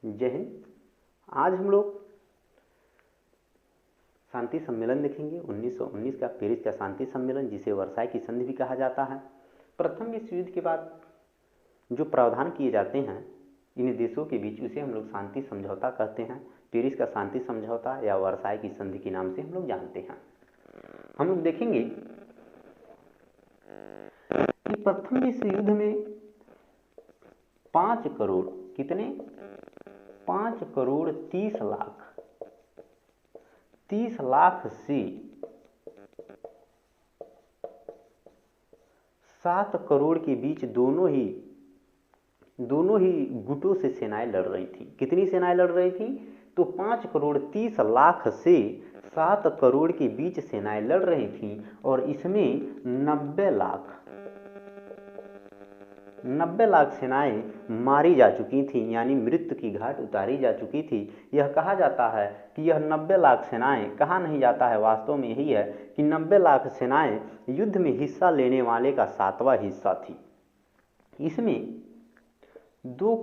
जय हिंद। आज हम लोग शांति सम्मेलन देखेंगे। 1919 का पेरिस का शांति सम्मेलन, जिसे वर्साई की संधि भी कहा जाता है। प्रथम विश्व युद्ध के बाद जो प्रावधान किए जाते हैं इन देशों के बीच, उसे हम लोग शांति समझौता कहते हैं। पेरिस का शांति समझौता या वर्साई की संधि के नाम से हम लोग जानते हैं। हम लोग देखेंगे कि प्रथम विश्व युद्ध में 5 करोड़ कितने 5 करोड़ 30 लाख से 7 करोड़ के बीच दोनों ही गुटों से सेनाएं लड़ रही थी। कितनी सेनाएं लड़ रही थी? तो 5 करोड़ 30 लाख से 7 करोड़ के बीच सेनाएं लड़ रही थी और इसमें 90 लाख सेनाएं मारी जा चुकी थी, यानी मृत्यु की घाट उतारी जा चुकी थी। यह कहा जाता है कि यह 90 लाख सेनाएं, कहा नहीं जाता है, वास्तव में यही है कि 90 लाख सेनाएं युद्ध में हिस्सा लेने वाले का 7वां हिस्सा थी। इसमें 2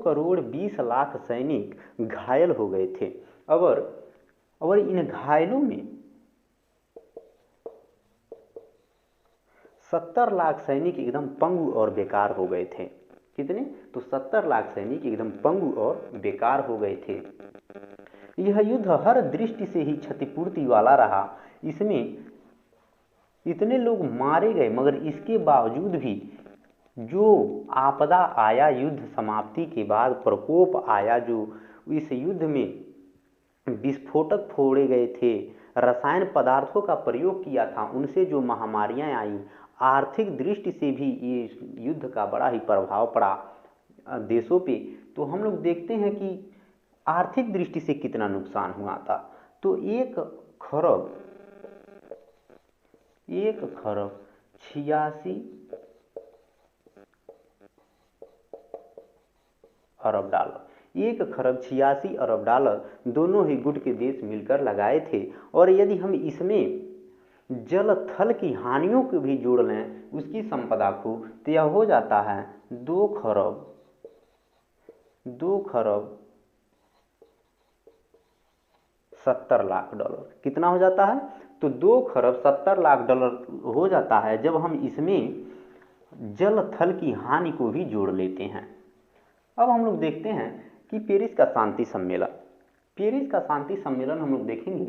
करोड़ 20 लाख सैनिक घायल हो गए थे और इन घायलों में 70 लाख सैनिक एकदम पंगु और बेकार हो गए थे। कितने? तो 70 लाख सैनिक एकदम पंगु और बेकार हो गए थे। यह युद्ध हर दृष्टि से ही क्षतिपूर्ति वाला रहा। इसमें इतने लोग मारे गए, मगर इसके बावजूद भी जो आपदा आया, युद्ध समाप्ति के बाद प्रकोप आया, जो इस युद्ध में विस्फोटक फोड़े गए थे, रसायन पदार्थों का प्रयोग किया था, उनसे जो महामारियां आई, आर्थिक दृष्टि से भी ये युद्ध का बड़ा ही प्रभाव पड़ा देशों पे। तो हम लोग देखते हैं कि आर्थिक दृष्टि से कितना नुकसान हुआ था। तो 1 खरब 86 अरब डॉलर 1 खरब 86 अरब डॉलर दोनों ही गुट के देश मिलकर लगाए थे। और यदि हम इसमें जल थल की हानियों को भी जोड़ लें, उसकी संपदा को, तो यह हो जाता है 2 खरब 70 लाख डॉलर। कितना हो जाता है? तो 2 खरब 70 लाख डॉलर हो जाता है जब हम इसमें जल थल की हानि को भी जोड़ लेते हैं। अब हम लोग देखते हैं कि पेरिस का शांति सम्मेलन हम लोग देखेंगे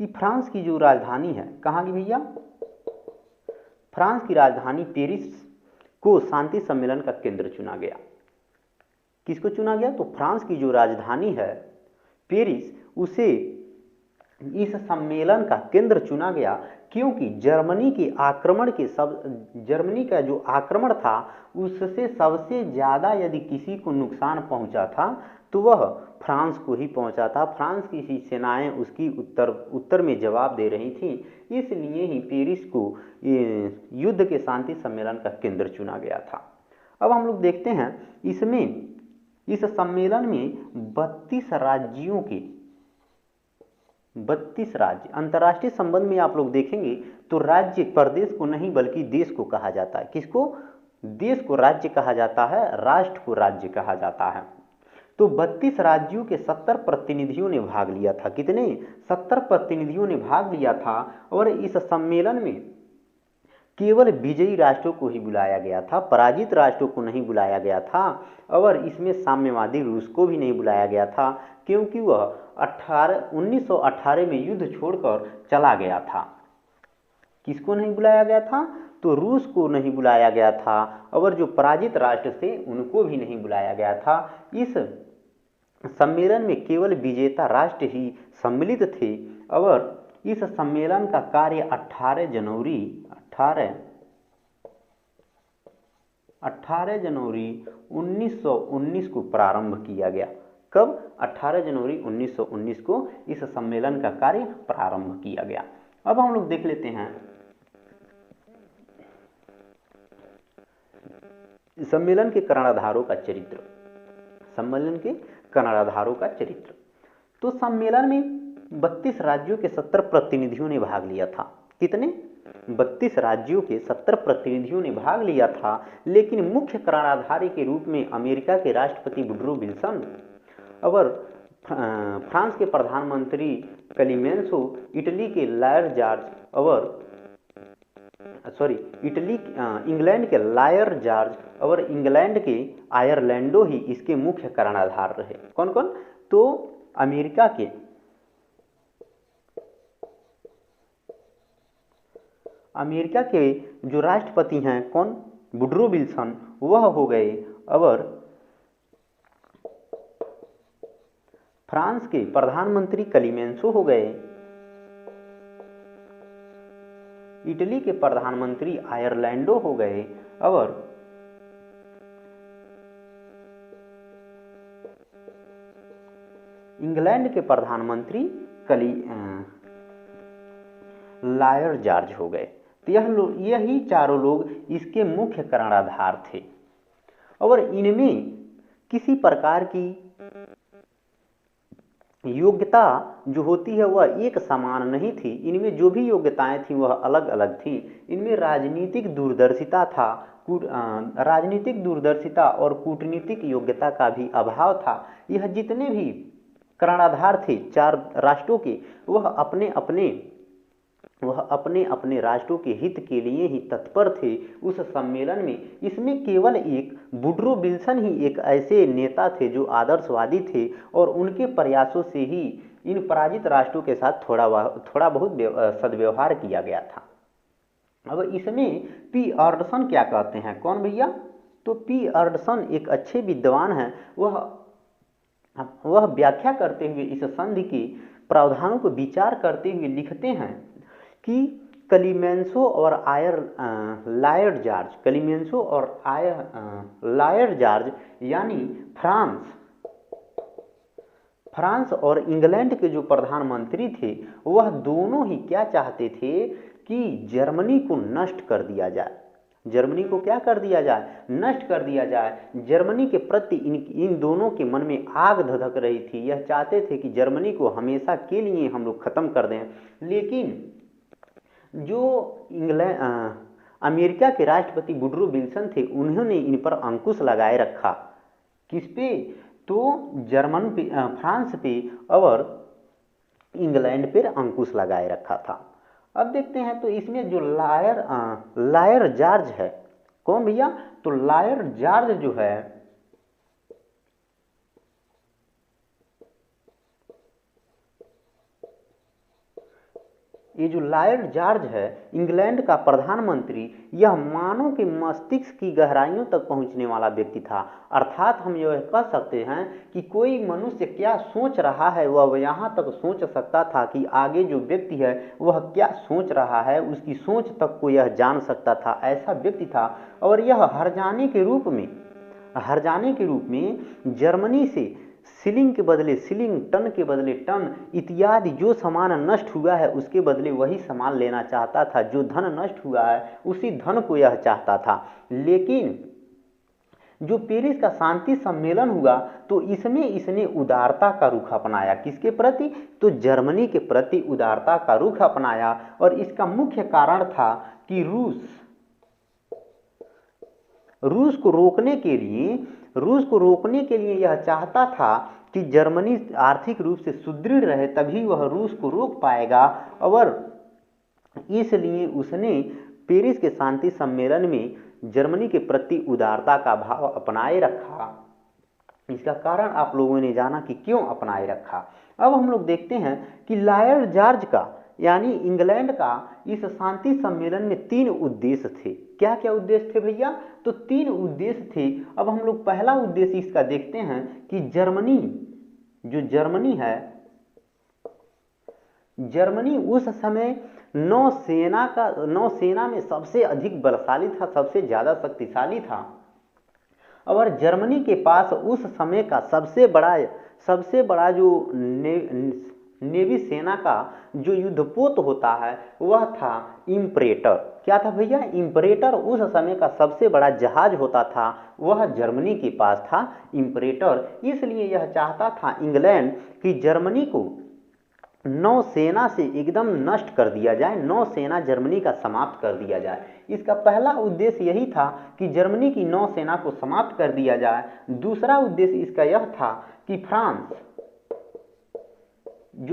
कि फ्रांस की जो राजधानी है, कहाँ की भैया? फ्रांस की राजधानी पेरिस को शांति सम्मेलन का केंद्र चुना गया। किसको चुना गया? तो फ्रांस की जो राजधानी है पेरिस, उसे इस सम्मेलन का केंद्र चुना गया, क्योंकि जर्मनी का जो आक्रमण था, उससे सबसे ज्यादा यदि किसी को नुकसान पहुंचा था तो वह फ्रांस को ही पहुंचा था। फ्रांस की ही सेनाएं उसकी उत्तर में जवाब दे रही थी। इसलिए ही पेरिस को युद्ध के शांति सम्मेलन का केंद्र चुना गया था। अब हम लोग देखते हैं इस सम्मेलन में 32 राज्य, अंतर्राष्ट्रीय संबंध में आप लोग देखेंगे तो राज्य प्रदेश को नहीं बल्कि देश को कहा जाता है। किसको? देश को राज्य कहा जाता है, राष्ट्र को राज्य कहा जाता है। तो 32 राज्यों के 70 प्रतिनिधियों ने भाग लिया था। कितने? 70 प्रतिनिधियों ने भाग लिया था। और इस सम्मेलन में केवल विजयी राष्ट्रों को ही बुलाया गया था, पराजित राष्ट्रों को नहीं बुलाया गया था। और इसमें साम्यवादी रूस को भी नहीं बुलाया गया था, क्योंकि वह 1918 में युद्ध छोड़कर चला गया था। किसको नहीं बुलाया गया था? तो रूस को नहीं बुलाया गया था, और जो पराजित राष्ट्र थे उनको भी नहीं बुलाया गया था। इस सम्मेलन में केवल विजेता राष्ट्र ही सम्मिलित थे। और इस सम्मेलन का कार्य 18 जनवरी 1919 को प्रारंभ किया गया। कब? 18 जनवरी 1919 को इस सम्मेलन का कार्य प्रारंभ किया गया। अब हम लोग देख लेते हैं सम्मेलन के कर्णधारों का चरित्र। तो सम्मेलन में 32 राज्यों के 70 प्रतिनिधियों ने भाग लिया था। कितने? 32 राज्यों के 70 प्रतिनिधियों ने भाग लिया था, लेकिन मुख्य कराराधारी के रूप में अमेरिका के राष्ट्रपति वुडरो विल्सन और फ्रांस के प्रधानमंत्री क्लेमेंसो, इटली के लायर जॉर्ज और इंग्लैंड के लायर जॉर्ज और इंग्लैंड के आयरलैंडो ही इसके मुख्य कर्णधार रहे। कौन कौन? तो अमेरिका के जो राष्ट्रपति हैं कौन? वुडरो विल्सन, वह हो गए, और फ्रांस के प्रधानमंत्री क्लेमेंसो हो गए, इटली के प्रधानमंत्री आयरलैंडो हो गए, और इंग्लैंड के प्रधानमंत्री लायर जॉर्ज हो गए। तो यही चारों लोग इसके मुख्य कर्णधार थे, और इनमें किसी प्रकार की योग्यता जो होती है वह एक समान नहीं थी। इनमें जो भी योग्यताएं थी वह अलग अलग थी। इनमें राजनीतिक दूरदर्शिता और कूटनीतिक योग्यता का भी अभाव था। यह जितने भी कर्णधार थे 4 राष्ट्रों के, वह अपने अपने राष्ट्रों के हित के लिए ही तत्पर थे उस सम्मेलन में। इसमें केवल एक वुडरो विल्सन ही एक ऐसे नेता थे जो आदर्शवादी थे, और उनके प्रयासों से ही इन पराजित राष्ट्रों के साथ थोड़ा बहुत सद्व्यवहार किया गया था। अब इसमें पी अर्डसन क्या कहते हैं? कौन भैया? तो पी अर्डसन एक अच्छे विद्वान हैं। वह व्याख्या करते हुए इस संधि के प्रावधानों को विचार करते हुए लिखते हैं कि क्लेमेंसो और लायर जॉर्ज यानी फ्रांस और इंग्लैंड के जो प्रधानमंत्री थे, वह दोनों ही क्या चाहते थे कि जर्मनी को नष्ट कर दिया जाए। जर्मनी को क्या कर दिया जाए? नष्ट कर दिया जाए। जर्मनी के प्रति इन दोनों के मन में आग धधक रही थी। यह चाहते थे कि जर्मनी को हमेशा के लिए हम लोग खत्म कर दें। लेकिन जो अमेरिका के राष्ट्रपति वुडरो विल्सन थे, उन्होंने इन पर अंकुश लगाए रखा। किस पे? तो फ्रांस पे और इंग्लैंड पर अंकुश लगाए रखा था। अब देखते हैं तो इसमें जो लायर जॉर्ज है, कौन भैया? तो लायर जॉर्ज जो है, ये जो लायर जॉर्ज है, इंग्लैंड का प्रधानमंत्री, यह मानव के मस्तिष्क की गहराइयों तक पहुंचने वाला व्यक्ति था। अर्थात हम यह कह सकते हैं कि कोई मनुष्य क्या सोच रहा है वह यहाँ तक सोच सकता था कि आगे जो व्यक्ति है वह क्या सोच रहा है, उसकी सोच तक को यह जान सकता था। ऐसा व्यक्ति था। और यह हर्जाने के रूप में जर्मनी से सिलिंग के बदले सिलिंग, टन के बदले टन इत्यादि जो सामान नष्ट हुआ है उसके बदले वही सामान लेना चाहता था। जो धन नष्ट हुआ है उसी धन को यह चाहता था। लेकिन जो पेरिस का शांति सम्मेलन हुआ तो इसमें इसने उदारता का रुख अपनाया। किसके प्रति? तो जर्मनी के प्रति उदारता का रुख अपनाया। और इसका मुख्य कारण था कि रूस को रोकने के लिए यह चाहता था कि जर्मनी आर्थिक रूप से सुदृढ़ रहे, तभी वह रूस को रोक पाएगा। और इसलिए उसने पेरिस के शांति सम्मेलन में जर्मनी के प्रति उदारता का भाव अपनाए रखा। इसका कारण आप लोगों ने जाना कि क्यों अपनाए रखा। अब हम लोग देखते हैं कि लायर जॉर्ज का यानी इंग्लैंड का इस शांति सम्मेलन में 3 उद्देश्य थे। क्या क्या उद्देश्य थे भैया? तो 3 उद्देश्य थे। अब हम लोग पहला उद्देश्य इसका देखते हैं कि जर्मनी उस समय नौसेना में सबसे अधिक बलशाली था, सबसे ज्यादा शक्तिशाली था। और जर्मनी के पास उस समय का सबसे बड़ा जो नेवी सेना का जो युद्धपोत होता है वह था इम्परेटर। क्या था भैया? इम्परेटर। उस समय का सबसे बड़ा जहाज होता था वह जर्मनी के पास था, इम्परेटर। इसलिए यह चाहता था इंग्लैंड कि जर्मनी को नौसेना से एकदम नष्ट कर दिया जाए, नौसेना जर्मनी का समाप्त कर दिया जाए। इसका पहला उद्देश्य यही था कि जर्मनी की नौसेना को समाप्त कर दिया जाए। दूसरा उद्देश्य इसका यह था कि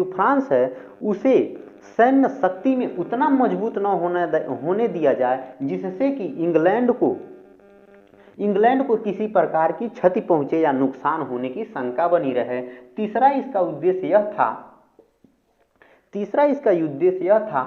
फ्रांस है उसे सैन्य शक्ति में उतना मजबूत न होने दिया जाए जिससे कि इंग्लैंड को किसी प्रकार की क्षति पहुंचे या नुकसान होने की शंका बनी रहे। तीसरा इसका उद्देश्य यह था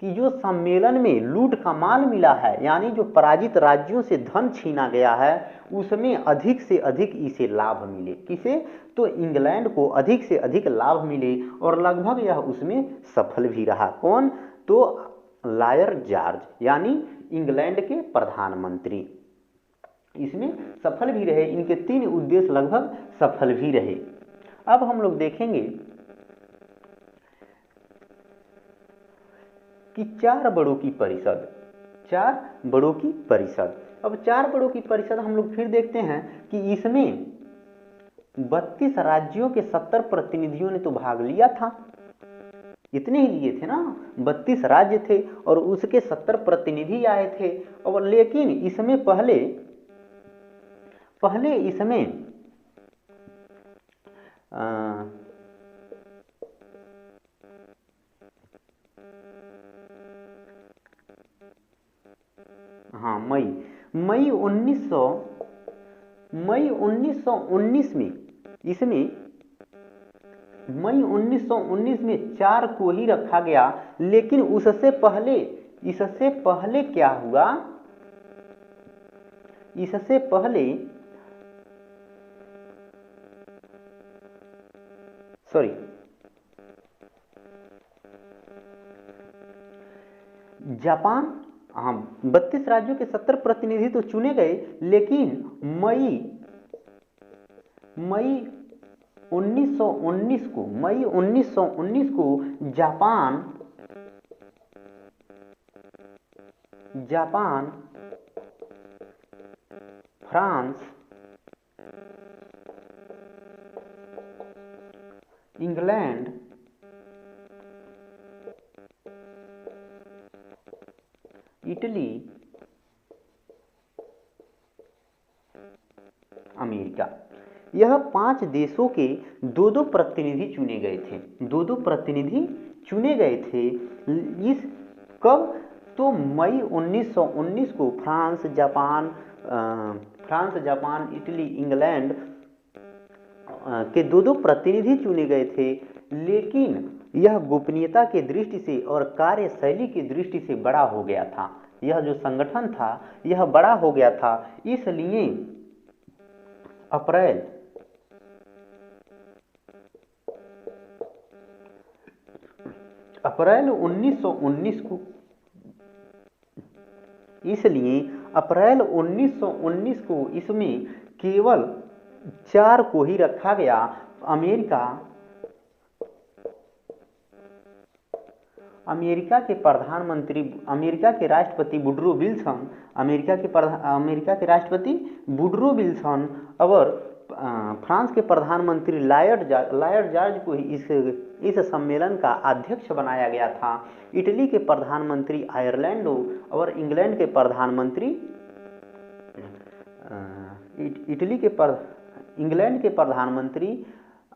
कि जो सम्मेलन में लूट का माल मिला है, यानी जो पराजित राज्यों से धन छीना गया है, उसमें अधिक से अधिक इसे लाभ मिले। किसे? तो इंग्लैंड को अधिक से अधिक लाभ मिले, और लगभग यह उसमें सफल भी रहा। कौन? तो लॉयड जॉर्ज, यानी इंग्लैंड के प्रधानमंत्री इसमें सफल भी रहे। इनके 3 उद्देश्य लगभग सफल भी रहे। अब हम लोग देखेंगे कि 4 बड़ों की परिषद। अब 4 बड़ों की परिषद हम लोग फिर देखते हैं कि इसमें 32 राज्यों के 70 प्रतिनिधियों ने तो भाग लिया था, इतने ही लिए थे ना, 32 राज्य थे और उसके 70 प्रतिनिधि आए थे। और लेकिन इसमें पहले इसमें हाँ, मई 1919 में 4 को ही रखा गया। लेकिन इससे पहले क्या हुआ? इससे पहले जापान, हाँ, 32 राज्यों के 70 प्रतिनिधि तो चुने गए, लेकिन मई 1919 को Japan, France, England, Italy, America, यह 5 देशों के 2-2 प्रतिनिधि चुने गए थे। 2-2 प्रतिनिधि चुने गए थे। इस कब? तो मई 1919 को फ्रांस, जापान, इटली, इंग्लैंड के 2-2 प्रतिनिधि चुने गए थे। लेकिन यह गोपनीयता की दृष्टि से और कार्यशैली की दृष्टि से बड़ा हो गया था। यह जो संगठन था यह बड़ा हो गया था, इसलिए अप्रैल 1919 को इसमें केवल 4 को ही रखा गया। अमेरिका के राष्ट्रपति वुडरो विल्सन और फ्रांस के प्रधानमंत्री लॉयड जॉर्ज को इस सम्मेलन का अध्यक्ष बनाया गया था। इटली के प्रधानमंत्री आयरलैंडो और इंग्लैंड के प्रधानमंत्री इंग्लैंड के प्रधानमंत्री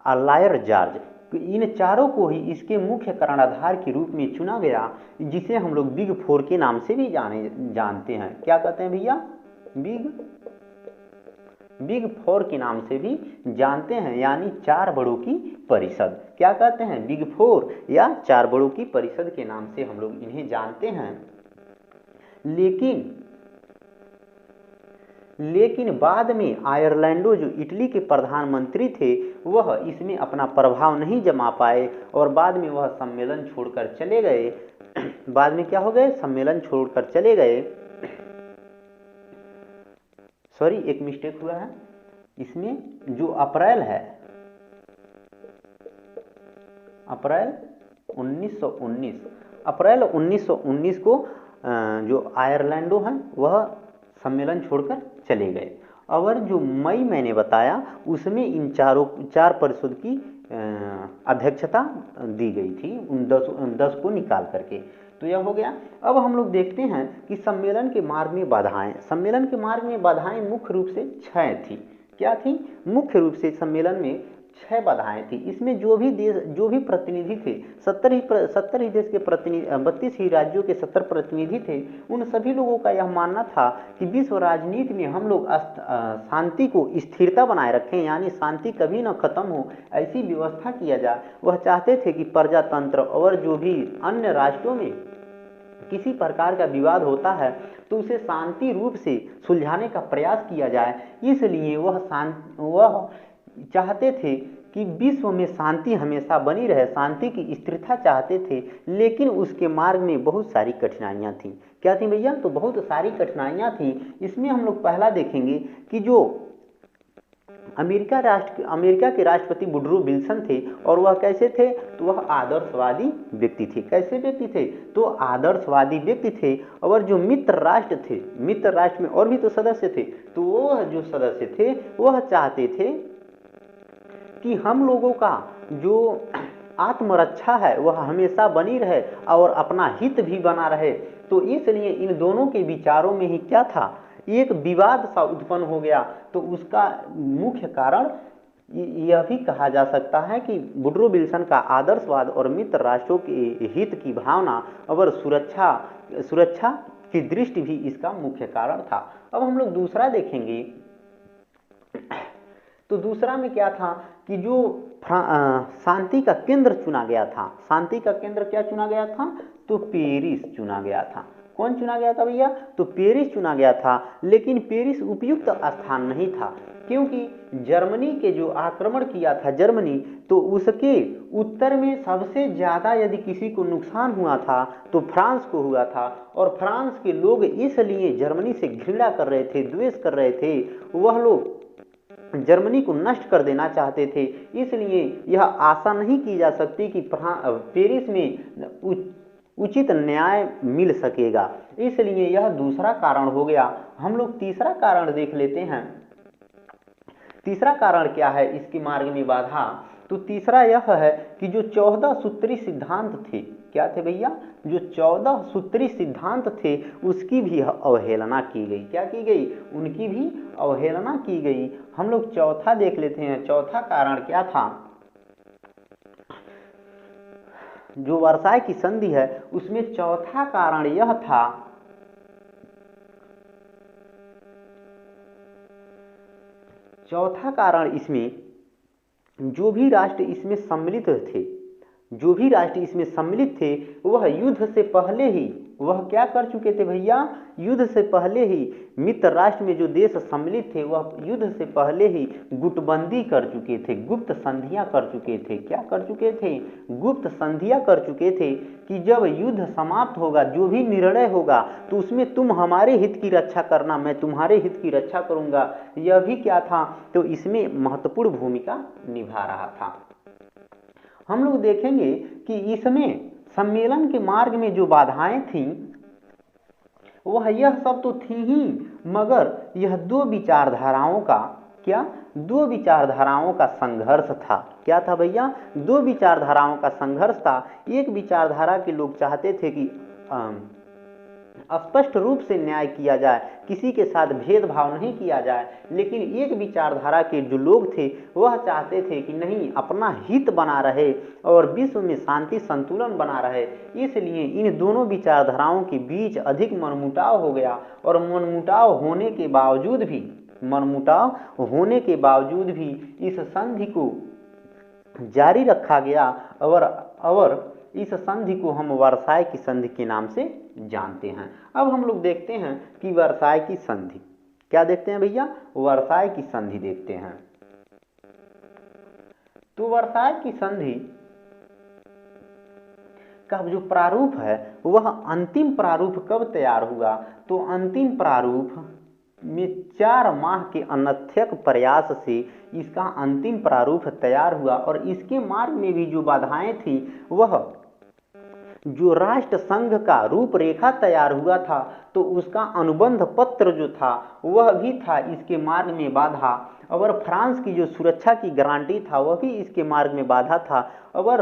लॉयड जॉर्ज, इन चारों को ही इसके मुख्य कर्णधार के रूप में चुना गया, जिसे हम लोग बिग 4 के नाम से भी जानते हैं। क्या कहते हैं भैया? बिग 4 के नाम से भी जानते हैं, यानी 4 बड़ों की परिषद। क्या कहते हैं? बिग 4 या 4 बड़ों की परिषद के नाम से हम लोग इन्हें जानते हैं। लेकिन बाद में आयरलैंडो, जो इटली के प्रधानमंत्री थे, वह इसमें अपना प्रभाव नहीं जमा पाए और बाद में वह सम्मेलन छोड़कर चले गए। बाद में क्या हो गए? सम्मेलन छोड़कर चले गए। सॉरी, एक मिस्टेक हुआ है इसमें। जो अप्रैल 1919 को जो आयरलैंडो हैं वह सम्मेलन छोड़कर चले गए। और जो मई मैंने बताया उसमें इन 4 परिषद की अध्यक्षता दी गई थी उन 10 को निकाल करके। तो यह हो गया। अब हम लोग देखते हैं कि सम्मेलन के मार्ग में बाधाएं। सम्मेलन के मार्ग में बाधाएं मुख्य रूप से 6 थी। क्या थी? मुख्य रूप से सम्मेलन में 6 बाधाएं थी। इसमें जो भी प्रतिनिधि थे, 70 ही देश के प्रतिनिधि, 32 ही राज्यों के 70 प्रतिनिधि थे। उन सभी लोगों का यह मानना था कि विश्व राजनीति में हम लोग शांति को, स्थिरता बनाए रखें, यानी शांति कभी न खत्म हो, ऐसी व्यवस्था किया जाए। वह चाहते थे कि प्रजातंत्र और जो भी अन्य राष्ट्रों में किसी प्रकार का विवाद होता है तो उसे शांति रूप से सुलझाने का प्रयास किया जाए। इसलिए वह चाहते थे कि विश्व में शांति हमेशा बनी रहे, शांति की स्थिरता चाहते थे। लेकिन उसके मार्ग में बहुत सारी कठिनाइयां थी। क्या थी भैया? तो बहुत सारी कठिनाइयां थी। इसमें हम लोग पहला देखेंगे कि जो अमेरिका के राष्ट्रपति वुडरो विल्सन थे, और वह कैसे थे? तो वह आदर्शवादी व्यक्ति थे। कैसे व्यक्ति थे? तो आदर्शवादी व्यक्ति थे। और जो मित्र राष्ट्र थे, मित्र राष्ट्र में और भी तो सदस्य थे, तो वह जो सदस्य थे वह चाहते थे कि हम लोगों का जो आत्मरक्षा है वह हमेशा बनी रहे और अपना हित भी बना रहे। तो इसलिए इन दोनों के विचारों में ही क्या था? एक विवाद सा उत्पन्न हो गया। तो उसका मुख्य कारण यह भी कहा जा सकता है कि वुडरो विल्सन का आदर्शवाद और मित्र राष्ट्रों के हित की भावना और सुरक्षा की दृष्टि भी इसका मुख्य कारण था। अब हम लोग दूसरा देखेंगे। तो दूसरा में क्या था कि जो शांति का केंद्र चुना गया था, शांति का केंद्र क्या चुना गया था? तो पेरिस चुना गया था। कौन चुना गया था भैया? तो पेरिस चुना गया था। लेकिन पेरिस उपयुक्त स्थान नहीं था, क्योंकि जर्मनी के जो आक्रमण किया था जर्मनी, तो उसके उत्तर में सबसे ज्यादा यदि किसी को नुकसान हुआ था तो फ्रांस को हुआ था। और फ्रांस के लोग इसलिए जर्मनी से घृणा कर रहे थे, द्वेष कर रहे थे। वह लोग जर्मनी को नष्ट कर देना चाहते थे। इसलिए यह आशा नहीं की जा सकती कि पेरिस में उचित न्याय मिल सकेगा। इसलिए यह दूसरा कारण हो गया। हम लोग तीसरा कारण देख लेते हैं। तीसरा कारण क्या है इसके मार्ग में बाधा? तो तीसरा यह है कि जो 14 सूत्री सिद्धांत थे, क्या थे भैया? जो 14 सूत्री सिद्धांत थे उसकी भी अवहेलना की गई। क्या की गई? उनकी भी अवहेलना की गई। हम लोग चौथा देख लेते हैं। चौथा कारण क्या था? जो वर्साय की संधि है उसमें चौथा कारण यह था, चौथा कारण इसमें जो भी राष्ट्र इसमें सम्मिलित थे, जो भी राष्ट्र इसमें सम्मिलित थे वह युद्ध से पहले ही वह क्या कर चुके थे भैया? युद्ध से पहले ही मित्र राष्ट्र में जो देश सम्मिलित थे वह युद्ध से पहले ही गुटबंदी कर चुके थे, गुप्त संधियां कर चुके थे। क्या कर चुके थे? गुप्त संधियां कर चुके थे कि जब युद्ध समाप्त होगा, जो भी निर्णय होगा, तो उसमें तुम हमारे हित की रक्षा करना, मैं तुम्हारे हित की रक्षा करूंगा। यह भी क्या था? तो इसमें महत्वपूर्ण भूमिका निभा रहा था। हम लोग देखेंगे कि इसमें सम्मेलन के मार्ग में जो बाधाएं थीं वह यह सब तो थी ही, मगर यह दो विचारधाराओं का, क्या? दो विचारधाराओं का संघर्ष था। क्या था भैया? दो विचारधाराओं का संघर्ष था। एक विचारधारा के लोग चाहते थे कि स्पष्ट रूप से न्याय किया जाए, किसी के साथ भेदभाव नहीं किया जाए। लेकिन एक विचारधारा के जो लोग थे वह चाहते थे कि नहीं, अपना हित बना रहे और विश्व में शांति संतुलन बना रहे। इसलिए इन दोनों विचारधाराओं के बीच अधिक मनमुटाव हो गया। और मनमुटाव होने के बावजूद भी इस संधि को जारी रखा गया। और इस संधि को हम वर्साय की संधि के नाम से जानते हैं। अब हम लोग देखते हैं कि वर्साय की संधि, क्या देखते हैं भैया? वर्साय की संधि देखते हैं। तो वर्साय की संधि का जो प्रारूप है वह अंतिम प्रारूप कब तैयार हुआ? तो अंतिम प्रारूप में 4 माह के अनथक प्रयास से इसका अंतिम प्रारूप तैयार हुआ। और इसके मार्ग में भी जो बाधाएं थी वह जो राष्ट्र संघ का रूपरेखा तैयार हुआ था तो उसका अनुबंध पत्र जो था वह भी था इसके मार्ग में बाधा। और फ्रांस की जो सुरक्षा की गारंटी था वह भी इसके मार्ग में बाधा था। और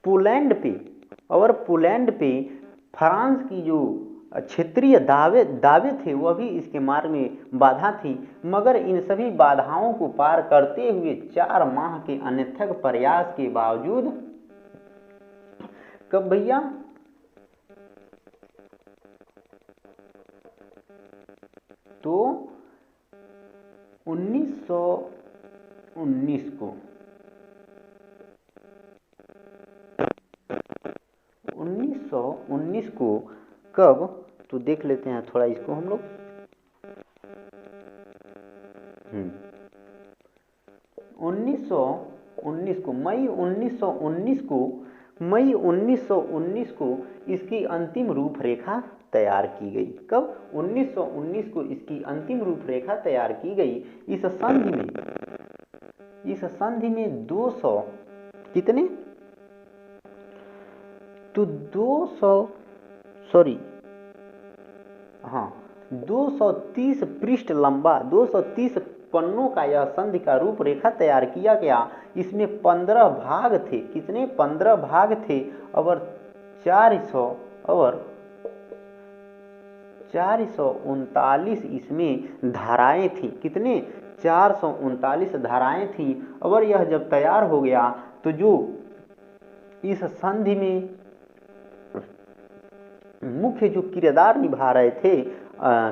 पोलैंड पे फ्रांस की जो क्षेत्रीय दावे थे वह भी इसके मार्ग में बाधा थी। मगर इन सभी बाधाओं को पार करते हुए 4 माह के अनथक प्रयास के बावजूद कब भैया तो 1919 को 1919 को कब तो देख लेते हैं थोड़ा इसको हम लोग। 1919 को मई 1919 को इसकी अंतिम रूपरेखा तैयार की गई। कब 1919 को इसकी अंतिम रूपरेखा तैयार की गई। इस संधि में 200 कितने तो 230 पृष्ठ लंबा 230 पन्नों का यह संधि का रूपरेखा तैयार किया गया। इसमें 15 भाग थे। कितने 15 भाग थे और 439 इसमें धाराएं थी। कितने 439 धाराएं थी। और यह जब तैयार हो गया तो जो इस संधि में मुख्य जो किरदार निभा रहे थे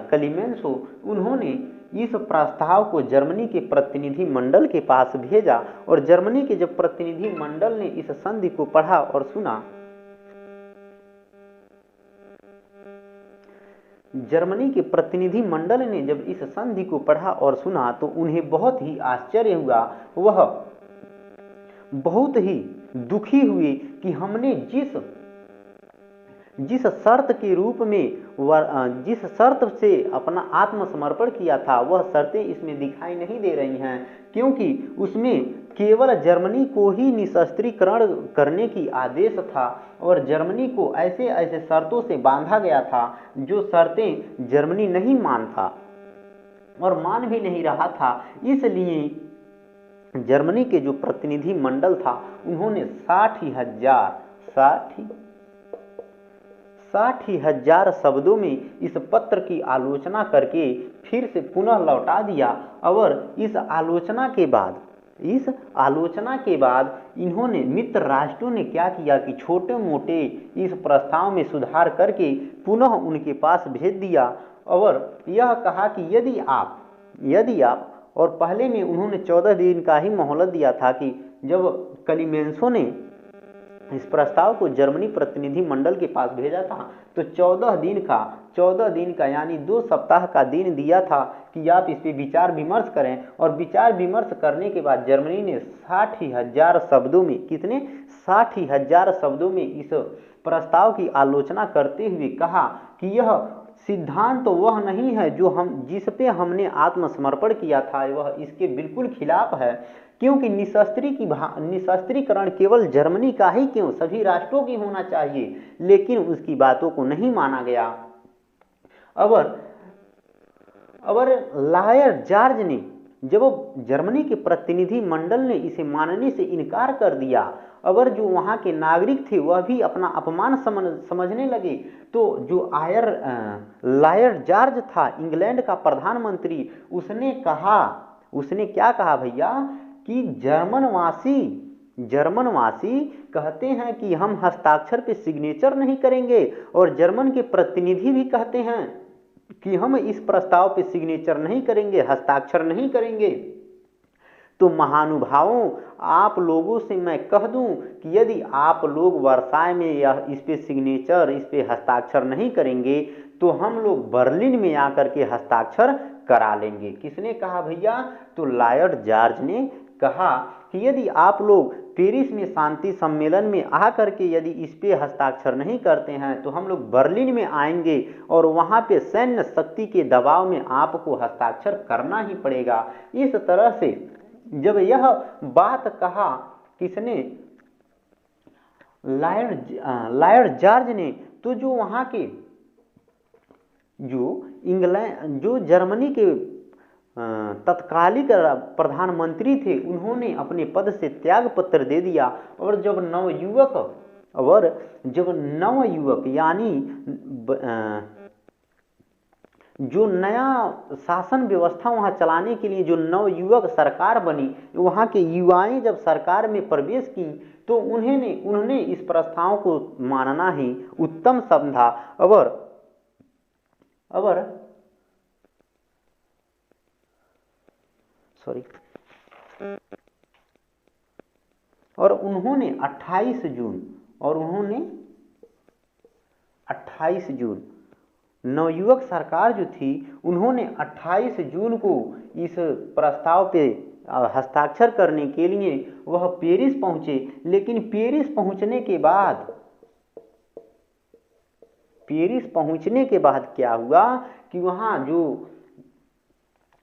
क्लीमेंसो, उन्होंने इस प्रस्ताव को जर्मनी के प्रतिनिधि मंडल के पास भेजा और जर्मनी के जब प्रतिनिधि मंडल ने इस संधि को पढ़ा और सुना, जर्मनी के प्रतिनिधि मंडल ने जब इस संधि को पढ़ा और सुना तो उन्हें बहुत ही आश्चर्य हुआ। वह बहुत ही दुखी हुए कि हमने जिस शर्त के रूप में जिस शर्त से अपना आत्मसमर्पण किया था वह शर्तें इसमें दिखाई नहीं दे रही हैं, क्योंकि उसमें केवल जर्मनी को ही निशस्त्रीकरण करने की आदेश था और जर्मनी को ऐसे ऐसे शर्तों से बांधा गया था जो शर्तें जर्मनी नहीं मानता और मान भी नहीं रहा था। इसलिए जर्मनी के जो प्रतिनिधि मंडल था उन्होंने 60,000 शब्दों में इस पत्र की आलोचना करके फिर से पुनः लौटा दिया। और इस आलोचना के बाद इन्होंने मित्र राष्ट्रों ने क्या किया कि छोटे मोटे इस प्रस्ताव में सुधार करके पुनः उनके पास भेज दिया और यह कहा कि यदि आप और पहले में उन्होंने 14 दिन का ही मोहलत दिया था कि जब क्लीमेंसो ने इस प्रस्ताव को जर्मनी प्रतिनिधि मंडल के पास भेजा था तो 14 दिन का यानी 2 सप्ताह का दिन दिया था कि आप इस पे विचार विमर्श करें। और विचार विमर्श करने के बाद जर्मनी ने 60,000 शब्दों में 60,000 शब्दों में इस प्रस्ताव की आलोचना करते हुए कहा कि यह सिद्धांत तो वह नहीं है जिस पे हमने आत्मसमर्पण किया था, वह इसके बिल्कुल खिलाफ है, क्योंकि निशस्त्रीकरण केवल जर्मनी का ही क्यों सभी राष्ट्रों की होना चाहिए, लेकिन उसकी बातों को नहीं माना गया। और लायर जॉर्ज ने जब जर्मनी के प्रतिनिधि मंडल ने इसे मानने से इनकार कर दिया और जो वहाँ के नागरिक थे वह भी अपना अपमान समझने लगे, तो जो लायर जॉर्ज था इंग्लैंड का प्रधानमंत्री, उसने क्या कहा भैया कि जर्मनवासी कहते हैं कि हम हस्ताक्षर पे सिग्नेचर नहीं करेंगे और जर्मन के प्रतिनिधि भी कहते हैं कि हम इस प्रस्ताव पे सिग्नेचर नहीं करेंगे, हस्ताक्षर नहीं करेंगे। तो महानुभावों, आप लोगों से मैं कह दूं कि यदि आप लोग वर्साय में इस पे हस्ताक्षर नहीं करेंगे तो हम लोग बर्लिन में आकर के हस्ताक्षर करा लेंगे। किसने कहा भैया? तो लायर जॉर्ज ने कहा कि यदि आप लोग पेरिस में शांति सम्मेलन में आकर के यदि इस पे हस्ताक्षर नहीं करते हैं तो हम लोग बर्लिन में आएंगे और वहां पे सैन्य शक्ति के दबाव में आपको हस्ताक्षर करना ही पड़ेगा। इस तरह से जब यह बात कहा किसने, लॉर्ड जॉर्ज ने, तो जो वहाँ के जो जर्मनी के तत्कालिक प्रधानमंत्री थे, उन्होंने अपने पद से त्याग पत्र दे दिया। और जब नवयुवक यानी जो नया शासन व्यवस्था वहाँ चलाने के लिए जो नवयुवक सरकार बनी, वहाँ के युवाएं जब सरकार में प्रवेश की, तो उन्होंने इस प्रस्ताव को मानना ही उत्तम समझा। और उन्होंने 28 जून नवयुवक सरकार जो थी, उन्होंने 28 जून को इस प्रस्ताव पे हस्ताक्षर करने के लिए वह पेरिस पहुंचे। लेकिन पेरिस पहुंचने के बाद क्या हुआ कि वहाँ जो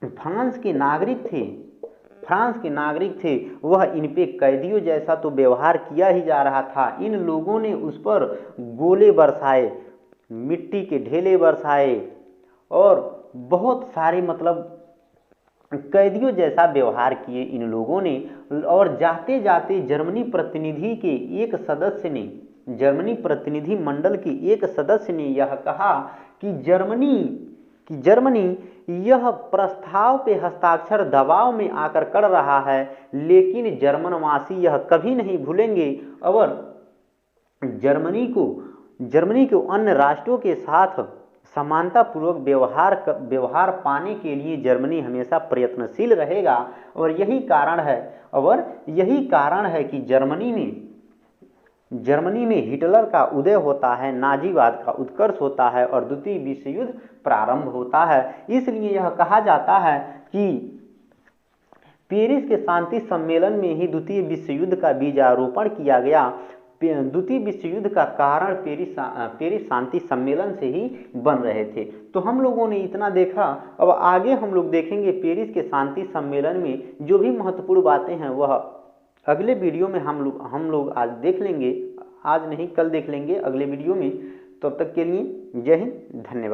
फ्रांस के नागरिक थे वह इन पे कैदियों जैसा तो व्यवहार किया ही जा रहा था। इन लोगों ने उस पर गोले बरसाए, मिट्टी के ढेले बरसाए और बहुत सारे कैदियों जैसा व्यवहार किए इन लोगों ने। और जाते जाते जर्मनी प्रतिनिधिमंडल के एक सदस्य ने यह कहा कि जर्मनी यह प्रस्ताव पे हस्ताक्षर दबाव में आकर कर रहा है, लेकिन जर्मनवासी यह कभी नहीं भूलेंगे। और जर्मनी को अन्य राष्ट्रों के साथ समानतापूर्वक व्यवहार पाने के लिए जर्मनी हमेशा प्रयत्नशील रहेगा। और यही कारण है कि जर्मनी में हिटलर का उदय होता है, नाजीवाद का उत्कर्ष होता है और द्वितीय विश्व युद्ध प्रारंभ होता है। इसलिए यह कहा जाता है कि पेरिस के शांति सम्मेलन में ही द्वितीय विश्व युद्ध का बीजारोपण किया गया। द्वितीय विश्व युद्ध का कारण पेरिस शांति सम्मेलन से ही बन रहे थे। तो हम लोगों ने इतना देखा। अब आगे हम लोग देखेंगे पेरिस के शांति सम्मेलन में जो भी महत्वपूर्ण बातें हैं वह अगले वीडियो में हम लोग आज देख लेंगे। आज नहीं, कल देख लेंगे अगले वीडियो में। तब तक के लिए जय हिंद, धन्यवाद।